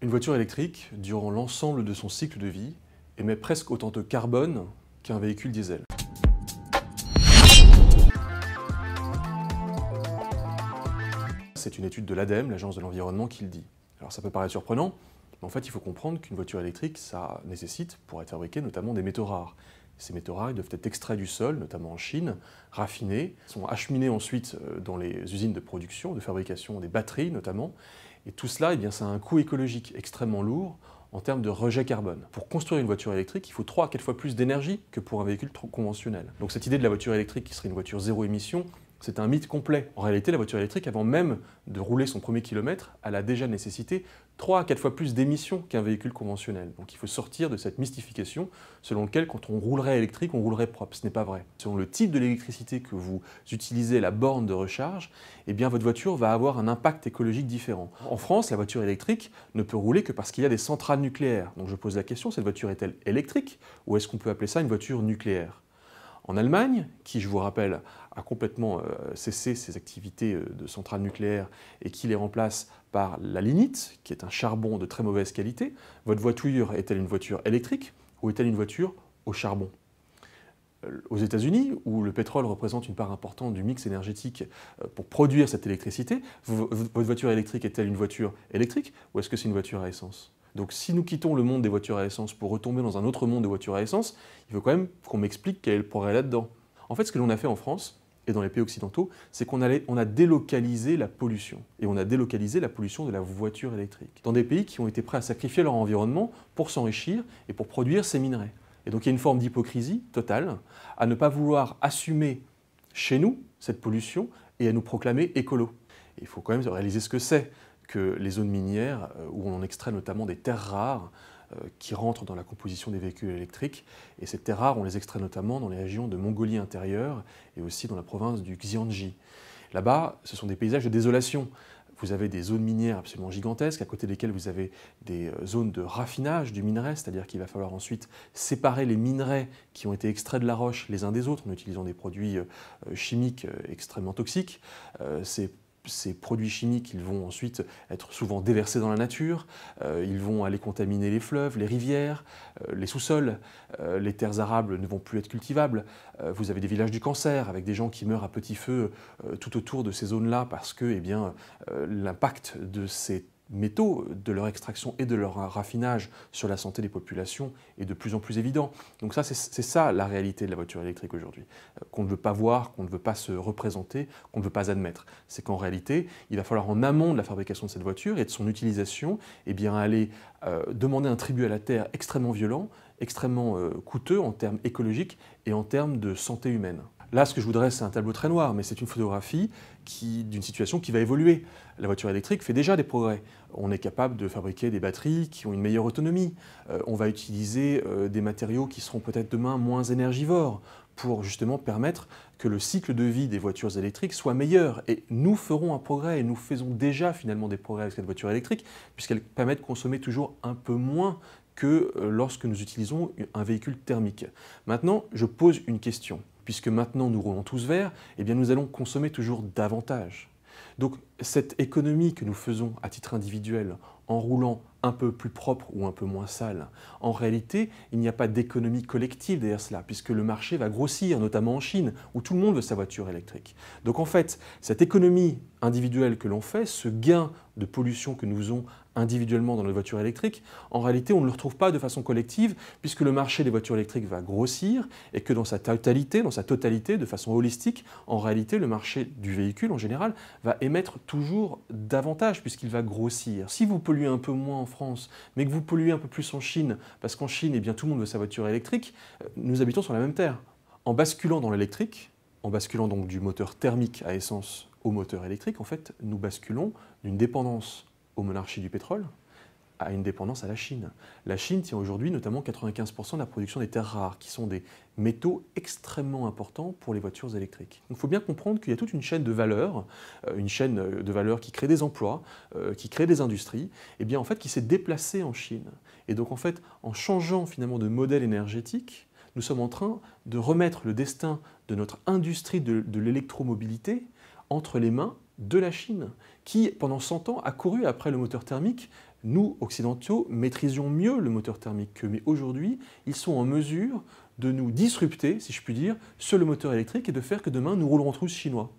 Une voiture électrique, durant l'ensemble de son cycle de vie, émet presque autant de carbone qu'un véhicule diesel. C'est une étude de l'ADEME, l'Agence de l'environnement, qui le dit. Alors ça peut paraître surprenant, mais en fait il faut comprendre qu'une voiture électrique, ça nécessite, pour être fabriquée, notamment des métaux rares. Ces métaux rares, ils doivent être extraits du sol, notamment en Chine, raffinés, sont acheminés ensuite dans les usines de production, de fabrication des batteries notamment. Et tout cela, eh bien, ça a un coût écologique extrêmement lourd en termes de rejet carbone. Pour construire une voiture électrique, il faut 3 à 4 fois plus d'énergie que pour un véhicule conventionnel. Donc cette idée de la voiture électrique qui serait une voiture zéro émission, c'est un mythe complet. En réalité, la voiture électrique, avant même de rouler son premier kilomètre, elle a déjà nécessité 3 à 4 fois plus d'émissions qu'un véhicule conventionnel. Donc il faut sortir de cette mystification selon laquelle quand on roulerait électrique, on roulerait propre. Ce n'est pas vrai. Selon le type de l'électricité que vous utilisez, la borne de recharge, eh bien votre voiture va avoir un impact écologique différent. En France, la voiture électrique ne peut rouler que parce qu'il y a des centrales nucléaires. Donc je pose la question, cette voiture est-elle électrique ou est-ce qu'on peut appeler ça une voiture nucléaire ? En Allemagne, qui, je vous rappelle, a complètement cessé ses activités de centrales nucléaires et qui les remplace par la lignite, qui est un charbon de très mauvaise qualité, votre voiture est-elle une voiture électrique ou est-elle une voiture au charbon ? Aux États-Unis, où le pétrole représente une part importante du mix énergétique pour produire cette électricité, votre voiture électrique est-elle une voiture électrique ou est-ce que c'est une voiture à essence ? Donc si nous quittons le monde des voitures à essence pour retomber dans un autre monde de voitures à essence, il faut quand même qu'on m'explique quel est le progrès là-dedans. En fait, ce que l'on a fait en France et dans les pays occidentaux, c'est qu'on a délocalisé la pollution. Et on a délocalisé la pollution de la voiture électrique. Dans des pays qui ont été prêts à sacrifier leur environnement pour s'enrichir et pour produire ces minerais. Et donc il y a une forme d'hypocrisie totale à ne pas vouloir assumer chez nous cette pollution et à nous proclamer écolo. Et il faut quand même réaliser ce que c'est que les zones minières où on extrait notamment des terres rares qui rentrent dans la composition des véhicules électriques. Et ces terres rares, on les extrait notamment dans les régions de Mongolie intérieure et aussi dans la province du Xiangji. Là-bas, ce sont des paysages de désolation. Vous avez des zones minières absolument gigantesques, à côté desquelles vous avez des zones de raffinage du minerai, c'est-à-dire qu'il va falloir ensuite séparer les minerais qui ont été extraits de la roche les uns des autres en utilisant des produits chimiques extrêmement toxiques. Ces produits chimiques, ils vont ensuite être souvent déversés dans la nature, ils vont aller contaminer les fleuves, les rivières, les sous-sols, les terres arables ne vont plus être cultivables. Vous avez des villages du cancer avec des gens qui meurent à petit feu tout autour de ces zones-là parce que eh bien, l'impact de ces métaux, de leur extraction et de leur raffinage sur la santé des populations est de plus en plus évident. Donc ça, c'est ça la réalité de la voiture électrique aujourd'hui, qu'on ne veut pas voir, qu'on ne veut pas se représenter, qu'on ne veut pas admettre. C'est qu'en réalité, il va falloir en amont de la fabrication de cette voiture et de son utilisation, eh bien, aller demander un tribut à la terre extrêmement violent, extrêmement coûteux en termes écologiques et en termes de santé humaine. Là, ce que je vous dresse, c'est un tableau très noir, mais c'est une photographie d'une situation qui va évoluer. La voiture électrique fait déjà des progrès. On est capable de fabriquer des batteries qui ont une meilleure autonomie. On va utiliser des matériaux qui seront peut-être demain moins énergivores pour justement permettre que le cycle de vie des voitures électriques soit meilleur. Et nous ferons un progrès, et nous faisons déjà finalement des progrès avec cette voiture électrique, puisqu'elle permet de consommer toujours un peu moins que lorsque nous utilisons un véhicule thermique. Maintenant, je pose une question. Puisque maintenant nous roulons tous verts, eh bien nous allons consommer toujours davantage. Donc cette économie que nous faisons à titre individuel en roulant un peu plus propre ou un peu moins sale, en réalité, il n'y a pas d'économie collective derrière cela, puisque le marché va grossir, notamment en Chine, où tout le monde veut sa voiture électrique. Donc en fait, cette économie individuelle que l'on fait, ce gain de pollution que nous faisons individuellement dans nos voitures électriques, en réalité, on ne le retrouve pas de façon collective, puisque le marché des voitures électriques va grossir et que dans sa totalité, de façon holistique, en réalité, le marché du véhicule, en général, va émettre toujours davantage, puisqu'il va grossir. Si vous polluez un peu moins en France, mais que vous polluez un peu plus en Chine, parce qu'en Chine, eh bien, tout le monde veut sa voiture électrique, nous habitons sur la même terre. En basculant dans l'électrique, en basculant donc du moteur thermique à essence au moteur électrique, en fait, nous basculons d'une dépendance aux monarchies du pétrole à une dépendance à la Chine. La Chine tient aujourd'hui notamment 95% de la production des terres rares, qui sont des métaux extrêmement importants pour les voitures électriques. Donc il faut bien comprendre qu'il y a toute une chaîne de valeur qui crée des emplois, qui crée des industries, et bien en fait qui s'est déplacée en Chine. Et donc en fait, en changeant finalement de modèle énergétique, nous sommes en train de remettre le destin de notre industrie de l'électromobilité entre les mains de la Chine, qui, pendant 100 ans, a couru après le moteur thermique nous, occidentaux, maîtrisions mieux le moteur thermique qu'eux, mais aujourd'hui, ils sont en mesure de nous disrupter, si je puis dire, sur le moteur électrique et de faire que demain, nous roulerons tous chinois.